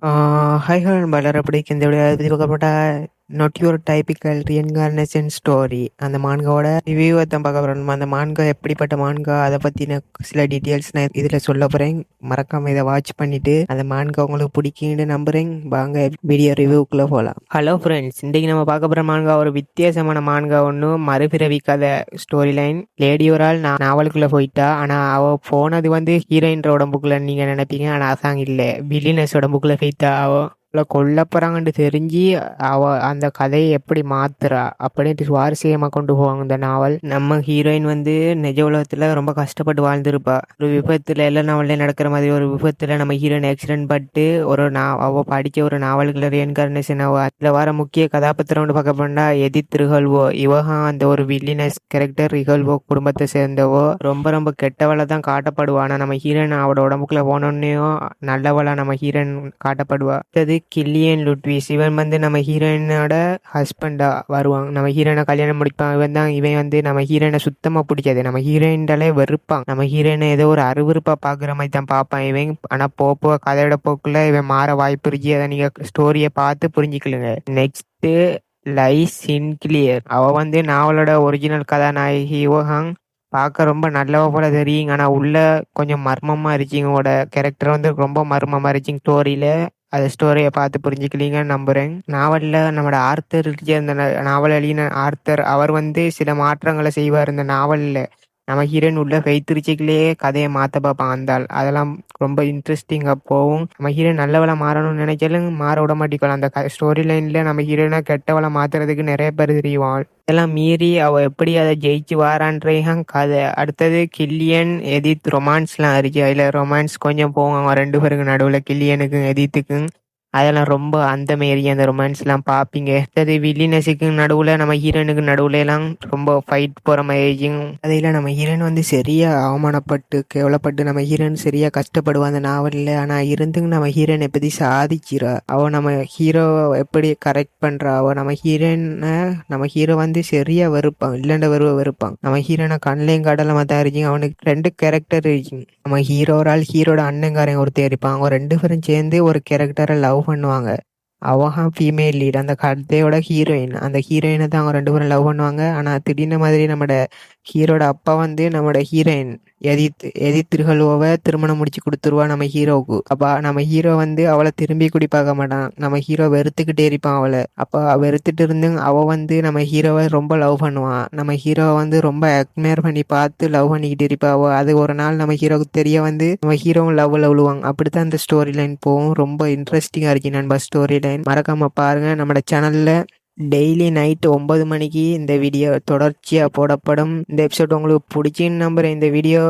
Hi hello பலர் அப்படிக்கு இந்த விளையாட not your typical reincarnation story அந்த மான்காவோட ரிவ்யூவை தான் பார்க்க போகிறோம். அந்த மான்கா எப்படிப்பட்ட மான்கா அதை பற்றின சில டீட்டெயில்ஸ் நான் இதில் சொல்ல போகிறேன். மறக்காமல் இதை வாட்ச் பண்ணிவிட்டு அந்த மான்கா உங்களுக்கு பிடிக்குன்னு நம்புகிறேன். வாங்க வீடியோ ரிவ்யூக்குள்ளே போகலாம். ஹலோ ஃப்ரெண்ட்ஸ், இன்றைக்கி நம்ம பார்க்க போகிற மான்கா ஒரு வித்தியாசமான மான்கா ஒன்று. மறுபிறவி கதை ஸ்டோரி லைன். லேடி ஒரு ஆள் நாவலுக்குள்ளே போயிட்டா. ஆனால் அவள் போனது வந்து ஹீரோயின்ற உடம்புக்குள்ளே நீங்கள் நினைப்பீங்க. ஆனால் அசாங் இல்லை, வில்லினஸ் உடம்புக்குள்ளே போயிட்டா. அவளை கொல்ல போறாங்கன்னு தெரிஞ்சு அவ அந்த கதையை எப்படி மாத்துறா அப்படின்ட்டு சுவாரஸ்யமா கொண்டு போவாங்க இந்த நாவல். நம்ம ஹீரோயின் வந்து நிஜ உலகத்துல ரொம்ப கஷ்டப்பட்டு வாழ்ந்திருப்பா. ஒரு விபத்துல எல்லா நாவல்ல நடக்கிற மாதிரி ஒரு விபத்துல நம்ம ஹீரோயின் ஆக்சிடென்ட் பட்டு அவ படிச்ச ஒரு நாவல்கள ரீஇன்கார்னேஷன். அதுல வர முக்கிய கதாபாத்திரம் பார்க்க போனா எதித் ரிகல்வோ. இவகம் அந்த ஒரு வில்லினஸ் கேரக்டர். ரிகல்வோ குடும்பத்தை சேர்ந்தவோ ரொம்ப ரொம்ப கெட்டவளை தான் காட்டப்படுவா. ஆனா நம்ம ஹீரோயின் அவட உடம்புக்குள்ள போனோன்னையும் நல்லவளா நம்ம ஹீரோயின் காட்டப்படுவா. அது கில்லியன் லுட்விஸ். இவன் வந்து நம்ம ஹீரோயினோட ஹஸ்பண்டா வருவாங்க. நம்ம ஹீரோயினை கல்யாணம் முடிப்பான். இவன் வந்து நம்ம ஹீரோயினை சுத்தமா பிடிக்காது. நம்ம ஹீரோயின்டாலே வெறுப்பான். நம்ம ஹீரோயினை ஏதோ ஒரு அருவருப்பா பாக்குற மாதிரி தான் பார்ப்பான் இவன். ஆனா போக கதையோட போக்குல இவன் மாற வாய்ப்பு இருக்கு. அதை நீங்க ஸ்டோரியை பார்த்து புரிஞ்சுக்கலுங்க. நெக்ஸ்ட் லை சின்கிளியர். அவ வந்து நாவலோட ஒரிஜினல் கதாநாயகி. யோகாங் பார்க்க ரொம்ப நல்லவ போல தெரியுங்க. ஆனா உள்ள கொஞ்சம் மர்மமா இருந்துச்சுங்களோட கேரக்டர் வந்து ரொம்ப மர்மமா இருந்துச்சுங்க ஸ்டோரியில. அது ஸ்டோரியை பார்த்து புரிஞ்சுக்கலீங்கன்னு நம்புறேன். நாவலில் நம்மளோட ஆர்த்தர் இருக்கு. அந்த நாவல் எழுதின ஆர்த்தர் அவர் வந்து சில மாற்றங்களை செய்வார் இந்த நாவலில். நம்ம ஹீரோயின் உள்ள வைத்திருச்சிக்கலே கதையை மாற்ற பார்ப்பான் அந்த அதெல்லாம் ரொம்ப இன்ட்ரெஸ்டிங்காக போகும். நம்ம ஹீரோயின் நல்லவளை மாறணும்னு நினைச்சாலும் மாற விட மாட்டேக்கலாம். அந்த ஸ்டோரி லைனில் நம்ம ஹீரோயினை கெட்டவளை மாற்றுறதுக்கு நிறைய பேர் தெரியுவாள். இதெல்லாம் மீறி அவள் எப்படி அதை ஜெயிச்சு வாரான்றேன் கதை. அடுத்தது கில்லியன் எதித் ரொமான்ஸ்லாம் இருக்கு. அதில் ரொமான்ஸ் கொஞ்சம் போகும் அவங்க ரெண்டு பேருக்கு நடுவில், கில்லியனுக்கும் எதித்துக்கும். அதெல்லாம் ரொம்ப அந்த மாரி அந்த ரொமான்ஸ்லாம் பார்ப்பீங்க. அது வில்லினஸுக்கு நடுவில் நம்ம ஹீரோயினுக்கு நடுவில் எல்லாம் ரொம்ப ஃபைட் போகிற மாதிரியும். அதில் நம்ம ஹீரோயின் வந்து சரியா அவமானப்பட்டு கேவலப்பட்டு நம்ம ஹீரோயின் சரியா கஷ்டப்படுவா அந்த நாவலில். ஆனால் இருந்துங்க நம்ம ஹீரோயின் எப்படி சாதிக்கிறா. அவள் நம்ம ஹீரோ எப்படி கரெக்ட் பண்ணுறா. அவள் நம்ம ஹீரோ வந்து சரியா வெறுப்பான். இல்லைண்ட வெறுப்பான். நம்ம ஹீரோனை கண்ணையும் கடலமாக தான் இருக்குங்க. அவனுக்கு ரெண்டு கேரக்டர் இருக்குங்க. நம்ம ஹீரோ ஒரு ஆள், ஹீரோட அண்ணங்காரன் ஒருத்தர் இருப்பான். அவங்க ரெண்டு பேரும் சேர்ந்து ஒரு கேரக்டரை லவ் பண்ணுவாங்க. அவன் ஃபீமேல் லீட், அந்த கதையோட ஹீரோயின். அந்த ஹீரோயினை தான் அவங்க ரெண்டு பேரும் லவ் பண்ணுவாங்க. ஆனால் திடீர்னு மாதிரி நம்மளோட ஹீரோட அப்பா வந்து நம்மளோட ஹீரோயின் எதிர்த்திருகல்வோவை திருமணம் முடிச்சு கொடுத்துருவா நம்ம ஹீரோவுக்கு. அப்ப நம்ம ஹீரோ வந்து அவளை திரும்பி குடி பார்க்க மாட்டான். நம்ம ஹீரோ வெறுத்துக்கிட்டே இருப்பான் அவளை. அப்போ வெறுத்துட்டு இருந்து அவ வந்து நம்ம ஹீரோவை ரொம்ப லவ் பண்ணுவான். நம்ம ஹீரோவை வந்து ரொம்ப அட்மையர் பண்ணி பார்த்து லவ் பண்ணிக்கிட்டு இருப்பா அவ. அது ஒரு நாள் நம்ம ஹீரோவுக்கு தெரிய வந்து நம்ம ஹீரோவும் லவ்ல விழுவாங்க. அப்படித்தான் அந்த ஸ்டோரி லைன் போகும். ரொம்ப இன்ட்ரெஸ்டிங்கா இருக்கு நண்பா ஸ்டோரி லைன். மறக்காம பாருங்க. நம்மளோட சேனல்ல டெய்லி நைட்டு 9 மணிக்கு இந்த வீடியோ தொடர்ச்சியாக போடப்படும். இந்த எபிசோட் உங்களுக்கு பிடிச்சின்னு நம்புறேன். இந்த வீடியோ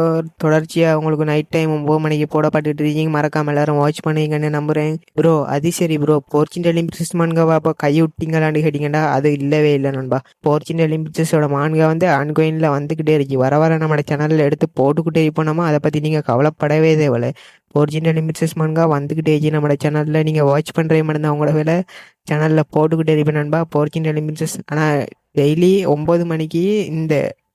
தொடர்ச்சியாக உங்களுக்கு நைட் டைம் 9 மணிக்கு போடப்பட்டு இருக்கீங்க. மறக்காம எல்லாரும் வாட்ச் பண்ணுவீங்கன்னு நம்புறேன். ப்ரோ அது சரி ப்ரோ, போர்ச்சுனல் இம்பிரிசஸ் மான்காவா அப்போ கை விட்டீங்களான்னு கேட்டீங்கன்னா அது இல்லவே இல்லை நண்பா. போர்ச்சுனல் இம்பிரிசஸோட மான்கா வந்து ஆன்கோயின்ல வந்துக்கிட்டே இருக்கு. வர நம்ம சேனலில் எடுத்து போட்டுக்கிட்டே இருப்போம். அதை பற்றி நீங்கள் கவலைப்படவே தேவையில்லை. ஒரிஜினல் இமிட்ஸஸ் மான்கா வந்துக்கிட்டே நம்ம சேனலில் நீங்கள் வாட்ச் பண்ணுற மாதிரி தான் உங்களோட வேலை. சேனலில் போட்டுக்கிட்டே இருப்பேன் நண்பா ஒரிஜினல் இமிட்ஸஸ். ஆனால் டெய்லி 9 மணிக்கு இந்த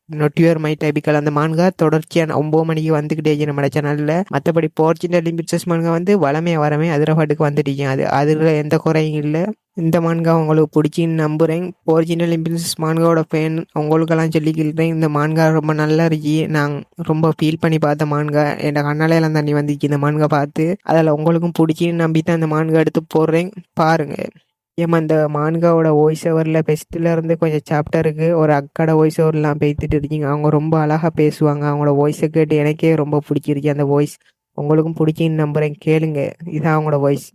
நாட் யுவர் மை டைபிக்கல் அந்த மான்கா தொடர்ச்சியாக 9 மணிக்கு வந்துக்கிட்டே நம்ம சேனலில். மற்றபடி ஒரிஜினல் இமிட்ஸஸ் மான்கா வந்து வரமே அதிரபாட்டுக்கு வந்துட்டீங்க. அதில் எந்த குறையும் இல்லை. இந்த மான்கா உங்களுக்கு பிடிச்சின்னு நம்புகிறேன். ஒரிஜினல் இம்பிரின்சஸ் மான்காவோட ஃபேன் உங்களுக்கெல்லாம் சொல்லிக்கிறேன். இந்த மான்கா ரொம்ப நல்லா இருக்கு. நான் ரொம்ப ஃபீல் பண்ணி பார்த்த மான்கா. என் கண்ணாலையெல்லாம் தண்ணி வந்துச்சு இந்த மான்கா பார்த்து. அதில் உங்களுக்கும் பிடிச்சின்னு நம்பி தான் இந்த மான்கா எடுத்து போடுறேன். பாருங்கள். ஏமா இந்த மான்காவோட வாய்ஸ் ஓவரில் ஃபெஸ்ட்டில் இருந்து கொஞ்சம் சாப்டருக்கு ஒரு அக்காட வாய்ஸ் ஓவர்லாம் பேசிட்டு இருக்கீங்க. அவங்க ரொம்ப அழகாக பேசுவாங்க. அவங்களோட வாய்ஸை கேட்டு எனக்கே ரொம்ப பிடிச்சிருக்கு அந்த வாய்ஸ். உங்களுக்கும் பிடிச்சின்னு நம்புகிறேன். கேளுங்க. இதான் அவங்களோட வாய்ஸ்.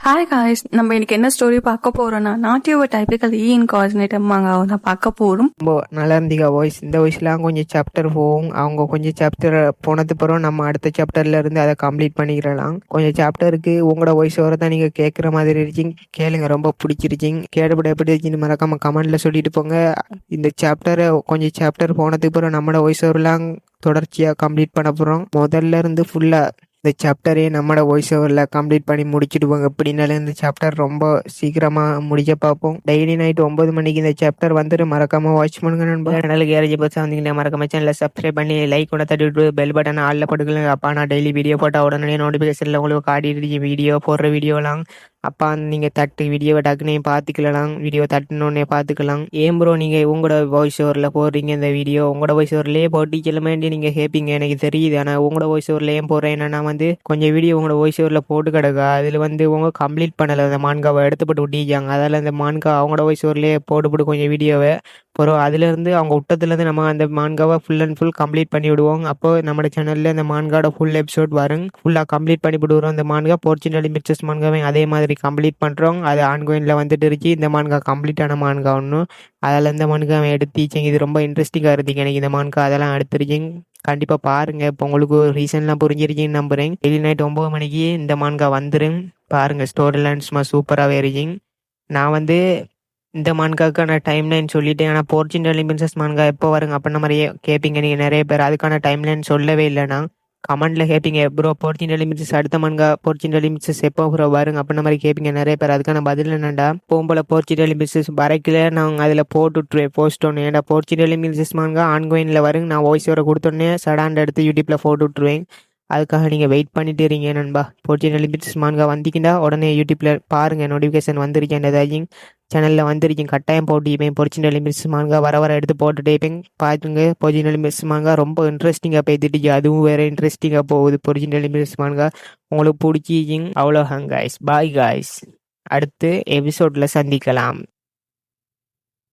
ஹாய் காய்ஸ், நம்ம இன்னைக்கு என்ன ஸ்டோரி பார்க்க போறோம்னா நாட் யுவர் டைபிக்கல் ரீஇன்கார்னேஷன் மாங்காவை தான் பார்க்க போறோம். ரொம்ப நல்லா இருந்தீங்க வாய்ஸ். இந்த வாய்ஸ்லாம் கொஞ்சம் சாப்டர் போகும். அவங்க கொஞ்சம் சாப்டர் போனது பிறகு நம்ம அடுத்த சாப்டர்ல இருந்து அதை கம்ப்ளீட் பண்ணிக்கிறலாம். கொஞ்சம் சாப்டருக்கு உங்களோட வாய்ஸ் ஓவரை தான் நீங்க கேட்குற மாதிரி இருக்கீங்க. கேளுங்க, ரொம்ப பிடிச்சிருச்சிங்க. கேட்டபடி எப்படி இருந்துச்சுன்னு மறக்காம கமெண்ட்ல சொல்லிட்டு போங்க. இந்த கொஞ்சம் சாப்டர் போனதுக்கு பிறகு நம்மளோட வாய்ஸ் ஓவர்லாம் தொடர்ச்சியாக கம்ப்ளீட் பண்ண போகிறோம். முதல்ல இருந்து ஃபுல்லாக இந்த சாப்டரே நம்மளோட வாய்ஸ் ஓவரில் கம்ப்ளீட் பண்ணி முடிச்சுடுவோங்க. எப்படின்னாலும் இந்த சாப்டர் ரொம்ப சீக்கிரமாக முடிக்க பார்ப்போம். டெய்லி நைட் 9 மணிக்கு இந்த சாப்டர் வந்துட்டு மறக்காம வாட்ச் பண்ணுங்க நண்பா. சேனலுக்கு ஏறி பஸ் வந்தீங்கன்னா மறக்காம சேனலை சப்ஸ்கிரைப் பண்ணி லைக் கூட தட்டிவிட்டு பெல் பட்டன் ஆளில் போட்டுக்கலாம். அப்பா நான் டெய்லி வீடியோ போட்டால் உடனே நோட்டிஃபிகேஷனில் உங்களுக்கு காட்டிட்டு வீடியோ போடுற வீடியோலாம் அப்போ நீங்கள் தட்டு வீடியோவை டக்குனே பார்த்துக்கலாம். வீடியோ தட்டுனோடனே பார்த்துக்கலாம். ஏன் ப்ரோ நீங்கள் உங்களோட வாய்ஸ் ஓவரில் போடுறீங்க இந்த வீடியோ? உங்களோட வாய்ஸ் ஓவர்லேயே போட்டிக்கலாமேண்டி நீங்கள் கேட்பீங்க, எனக்கு தெரியுது. ஆனால் உங்களோட வாய்ஸ் ஓவரில் ஏன் போடுறேன் என்னன்னா கொஞ்சம் வீடியோ உங்களோட வாய்ஸ் ஓவரில் போட்டு கிடக்கா. அதில் உங்க கம்ப்ளீட் பண்ணலை, அந்த மான்காவை எடுத்துப்பட்டு விட்டிருக்காங்க. அதில் அந்த மான்கா அவங்களோட வாய்ஸ் ஓவர்லேயே போட்டுப்பட்டு கொஞ்சம் வீடியோவை அப்புறம் அதுலேருந்து அவங்க விட்டத்துலேருந்து நம்ம அந்த மான்காவை ஃபுல் அண்ட் ஃபுல் கம்ப்ளீட் பண்ணி விடுவோம். அப்போ நம்ம சேனலில் அந்த மான்காவோட ஃபுல் எபிசோட் வரும். ஃபுல்லாக கம்ப்ளீட் பண்ணி விடுவோம். அந்த மான்கா போர்ச்சுனல் மிக்சஸ் மான்காவை அதே மாதிரி கம்ப்ளீட் பண்ணுறோம். அது ஆன்கோயினில் வந்துட்டு இருச்சு. இந்த மான்கா கம்ப்ளீட்டான மான்கா ஒன்றும் அதில் இந்த மான்காவை எடுத்துச்சிங்க. இது ரொம்ப இன்ட்ரெஸ்டிங்காக இருந்துச்சு எனக்கு இந்த மான்கா. அதெல்லாம் எடுத்துருச்சிங்க. கண்டிப்பாக பாருங்கள். இப்போ உங்களுக்கு ரீசன்லாம் புரிஞ்சிருச்சின்னு நம்புகிறேன். டெய்லி நைட் 9 மணிக்கு இந்த மான்கா வந்துடும். பாருங்கள், ஸ்டோரி லைன் சும்மா சூப்பராகவே இருச்சிங்க. நான் இந்த மான்காக்கான டைம் லைன் சொல்லிட்டேன். ஆனால் போர்ச்சுனல் பிரின்சஸ் மான்கா எப்போ வருங்க அப்படின்ன மாதிரியே கேட்பீங்க நீங்கள் நிறைய பேர். அதுக்கான டைம் லைன் சொல்லவே இல்லைனா கமெண்ட்டில் கேட்பீங்க, ப்ரோ போர்ச்சுனல் பிரின்சஸ் அடுத்த மான்கா போர்ச்சுனல் பிரின்சஸ் எப்போ ப்ரோ வருங்க அப்படின்ன மாதிரி கேட்பீங்க நிறைய பேர். அதுக்கான பதில் என்னண்டா, போகும்போல போர்ச்சுனல் பிரின்சஸ் வரைக்கல நான் அதில் போட்டுவிட்ருவேன் போஸ்ட் ஒன்று. ஏன்னா போர்ச்சுனல் பிரின்சஸ் மான்கா ஆன்கோயினில் வருங்க. நான் வாய்ஸ் ஓவரை கொடுத்தோன்னே சடாண்ட் எடுத்து யூடியூப்பில் போட்டு விட்ருவேன். அதுக்காக நீங்கள் வெயிட் பண்ணிட்டு இருங்க நண்பா. போர்ச்சுனல் பிரின்சஸ் மான்கா வந்திக்கிட்டா உடனே யூடியூப்பில் பாருங்கள், நோட்டிஃபிகேஷன் வந்திருக்கேன். ஏதாச்சும் சேனலில் வந்திருக்கேன். கட்டாயம் போட்டுப்பேன். போர்ச்சுனல் மிஸ் மான்கா வர எடுத்து போட்டுட்டே இருப்பேன். பார்த்துங்க, போர்ச்சுனல் மிஸ் மான்கா ரொம்ப இன்ட்ரெஸ்டிங்காக போய்த்துட்டு அதுவும் வேறு இன்ட்ரெஸ்டிங்காக போகுது. போர்ச்சுனல் மிஸ் மான்கா உங்களுக்கு பிடிச்சிங்க. அவ்வளோ ஹங் காய்ஸ், பாய் காய்ஸ். அடுத்து எபிசோடில் சந்திக்கலாம்.